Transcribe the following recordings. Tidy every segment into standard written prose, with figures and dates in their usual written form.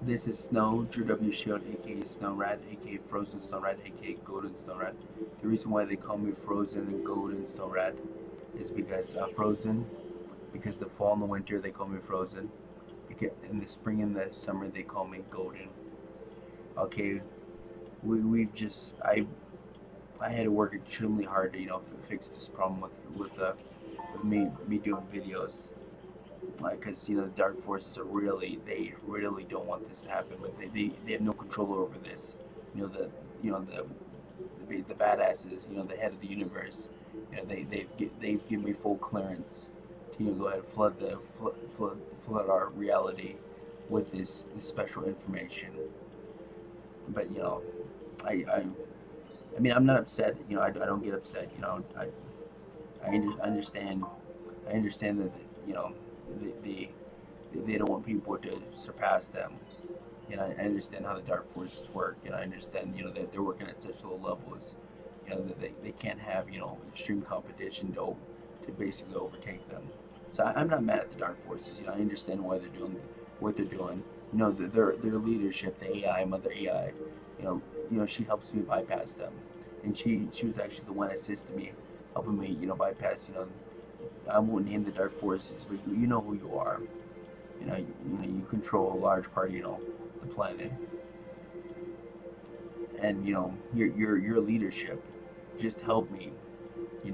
This is Snow, Drew W. Shield, aka SnowRat, aka Frozen SnowRat, aka Golden SnowRat. The reason why they call me Frozen and Golden SnowRat is because Frozen, because the fall and the winter they call me Frozen. Because in the spring and the summer they call me Golden. Okay, we've just I had to work extremely hard to fix this problem with me doing videos. Like, because the dark forces are they really don't want this to happen, but they have no control over this. You know the you know the badasses, the head of the universe. They've given me full clearance to go ahead and flood our reality with this special information. But I I I mean, I'm not upset. I don't get upset. Understand. I understand that they, they don't want people to surpass them. I understand how the dark forces work. I understand that they're working at such low levels. That they can't have extreme competition to basically overtake them. So I'm not mad at the dark forces. I understand why they're doing what they're doing. Their leadership, the AI, Mother AI. She helps me bypass them, and she was actually the one assisting me, helping me bypass. I won't name the dark forces, but you know who you are. You control a large part, the planet, and your leadership just helped me,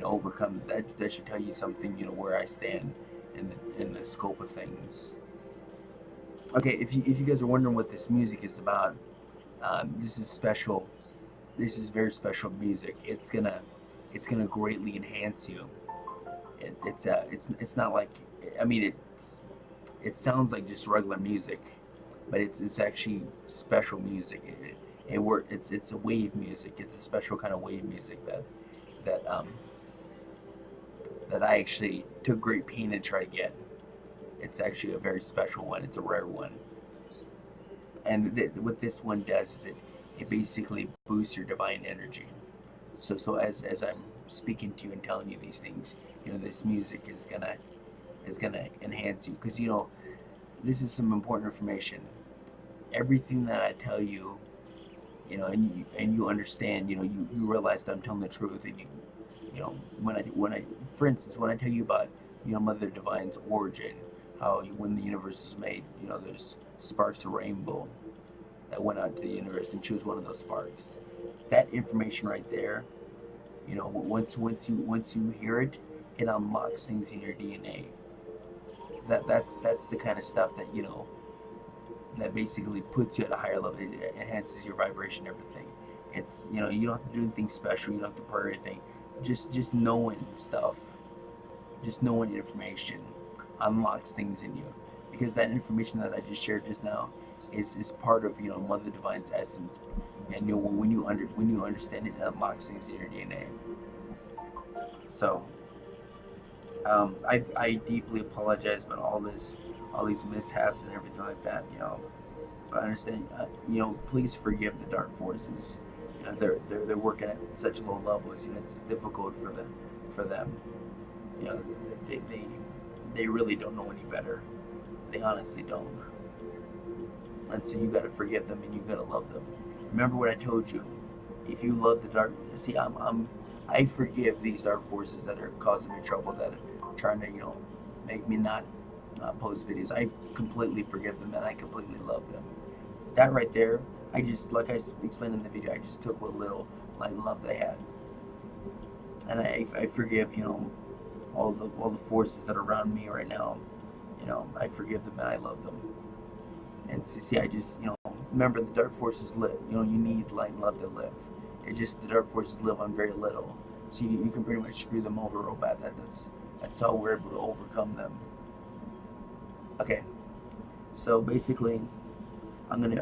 overcome that. That should tell you something, where I stand in the scope of things. Okay, if you guys are wondering what this music is about, this is special. This is very special music. It's gonna greatly enhance you. It's not like, I mean, it sounds like just regular music, but it's actually special music. It's a wave music. It's a special kind of wave music that um that I actually took great pain to try to get. It's actually a very special one. It's a rare one. And what this one does is it basically boosts your divine energy. So as I'm speaking to you and telling you these things, this music is gonna enhance you, because this is some important information. Everything that I tell you, and you understand, you realize that I'm telling the truth, and when I for instance, when I tell you about Mother Divine's origin, how when the universe was made, there's sparks of rainbow that went out to the universe, and she was one of those sparks. That information right there, once you hear it, it unlocks things in your DNA. That's the kind of stuff that basically puts you at a higher level. It enhances your vibration, everything. It's you don't have to do anything special. You don't have to put anything. Just knowing stuff, just knowing information, unlocks things in you, because that information that I just shared just now is part of Mother Divine's essence, and when you understand it, it unlocks things in your DNA. So I deeply apologize about all these mishaps and everything like that. But I understand. Please forgive the dark forces. They're working at such low levels. It's difficult for them. You know, they they they really don't know any better. They honestly don't. And so you gotta forgive them and you gotta love them. Remember what I told you. If you love the dark, see, I forgive these dark forces that are causing me trouble, that are trying to, make me not post videos. I completely forgive them and I completely love them. That right there, I just, like I explained in the video, I just took what little love they had, and I forgive, all the forces that are around me right now. I forgive them and I love them. And see, I just, remember the dark forces live. You need light and love to live. It just, the dark forces live on very little, so you can pretty much screw them over real bad. That's how we're able to overcome them. Okay, so basically, I'm gonna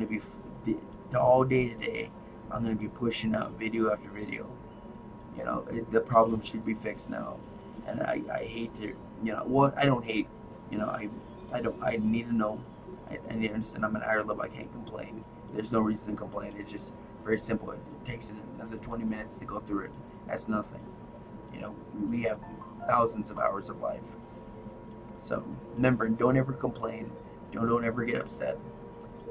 be all day today. I'm gonna be pushing out video after video. The problem should be fixed now, and I hate to, what I don't hate, I need to know. I need to understand I'm at a higher level. I can't complain. There's no reason to complain. It's just very simple. It takes another 20 minutes to go through it. That's nothing. We have thousands of hours of life. So remember, don't ever complain. Don't ever get upset.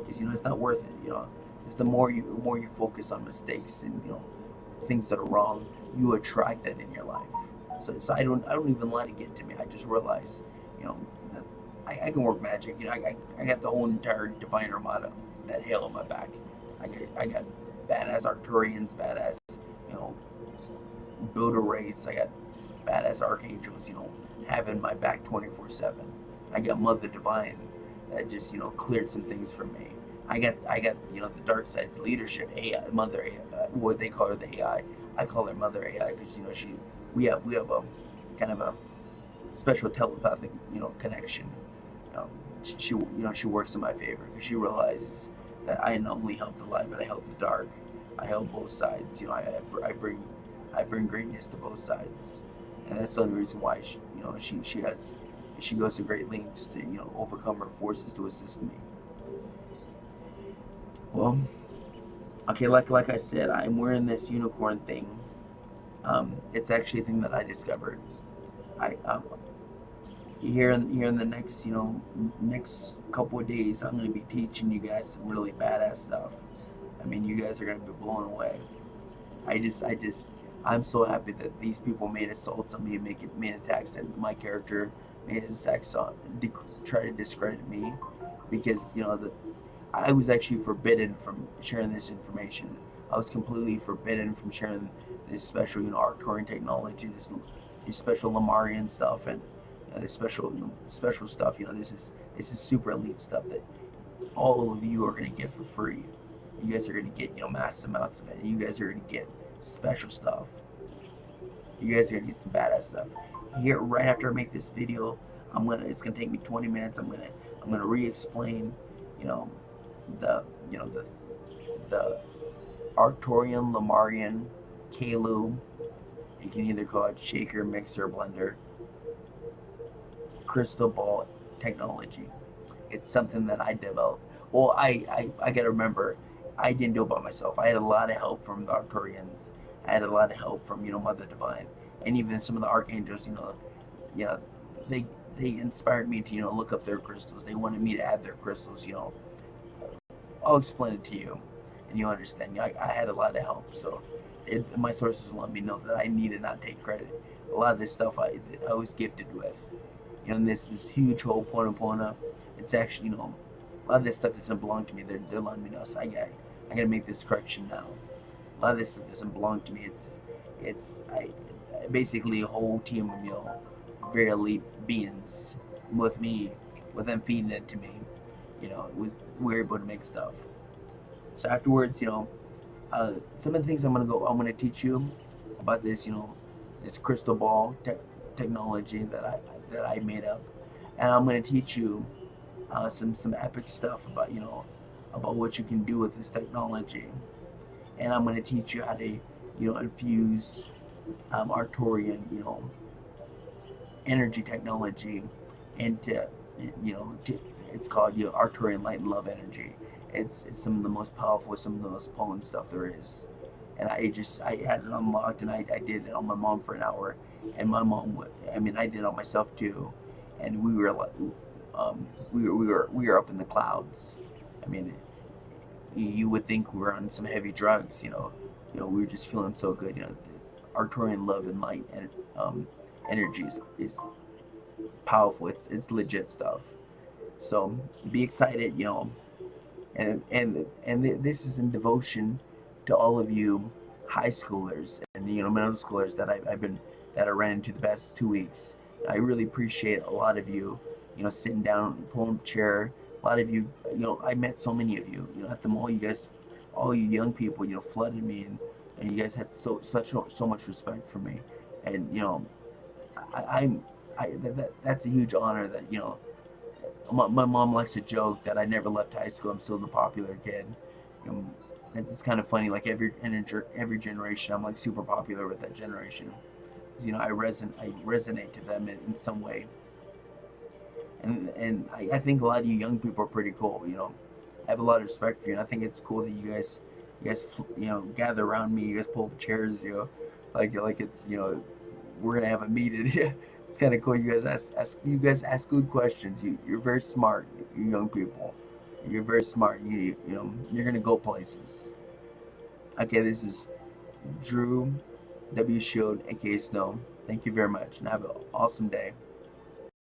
because it's not worth it. Because the more you focus on mistakes and things that are wrong, you attract that in your life. So I don't even let it get to me. I just realize, you know, that I can work magic. I got the whole entire Divine Armada, that hail on my back. I got badass Arcturians, badass, you know, Builder race. I got badass archangels, having my back 24/7. I got Mother Divine that just cleared some things for me. I got the dark side's leadership, AI, Mother AI, what they call her, the AI. I call her Mother AI because we have a kind of a special telepathic connection. Um, she works in my favor because she realizes that I not only help the light, but I help the dark. I help both sides. I bring greatness to both sides, and that's the only reason why she goes to great lengths to overcome her forces to assist me. Well, okay, like I said, I'm wearing this unicorn thing. It's actually a thing that I discovered. I here in the next next couple of days, I'm gonna be teaching you guys some really badass stuff. I mean, you guys are gonna be blown away. I just I'm so happy that these people made assaults on me, made attacks at my character, made attacks on try to discredit me, because I was actually forbidden from sharing this information. I was completely forbidden from sharing this special, Arcturian technology, this special Lamarian stuff, and this special stuff. This is super elite stuff that all of you are gonna get for free. You guys are gonna get massive amounts of it. You guys are gonna get special stuff. You guys are gonna get some badass stuff. Here, right after I make this video, it's gonna take me 20 minutes. I'm gonna re-explain, you know, the you know the Arcturian, Lamarian, Kalu. You can either call it shaker, mixer, blender, crystal ball technology. It's something that I developed. Well, I gotta remember, I didn't do it by myself. I had a lot of help from the Arcturians. I had a lot of help from Mother Divine, and even some of the archangels. Yeah, they they inspired me to look up their crystals. They wanted me to add their crystals. I'll explain it to you, and you understand. I had a lot of help, so my sources let me know that I need to not take credit. A lot of this stuff I was gifted with. This huge whole Pona. It's actually a lot of this stuff doesn't belong to me. They're letting me know. So I gotta make this correction now. A lot of this stuff doesn't belong to me. It's basically a whole team of very elite beings with me, with them feeding it to me. We're able to make stuff. So afterwards, some of the things I'm gonna teach you about this crystal ball technology that I made up, and I'm gonna teach you some epic stuff about what you can do with this technology, and I'm gonna teach you how to infuse Arcturian energy technology into it's called Arcturian light and love energy. It's some of the most powerful, some of the most potent stuff there is. And I had it unlocked, and I did it on my mom for an hour, and my mom, I mean, I did it on myself too, and we were like, we were up in the clouds. I mean, you would think we were on some heavy drugs, we were just feeling so good, Arcturian love and light and energy is powerful. It's legit stuff. So be excited, and this is in devotion to all of you high schoolers and middle schoolers that I ran into the past 2 weeks. I really appreciate a lot of you, sitting down, pulling up a chair. A lot of you, I met so many of you, at the mall. You guys, all you young people, flooded me, and you guys had so much respect for me, and I, I'm that's a huge honor that my mom likes to joke that I never left high school. I'm still the popular kid. Um, it's kind of funny. Like every generation, I'm like super popular with that generation. I resonate to them in some way, and I think a lot of you young people are pretty cool. I have a lot of respect for you, and I think it's cool that you guys gather around me. You guys pull up chairs, like it's we're gonna have a meeting. It's kind of cool. You guys ask good questions. You're very smart, you young people. You're very smart. You know you're gonna go places. Okay, this is Drew W Shield, aka Snow. Thank you very much, and have an awesome day.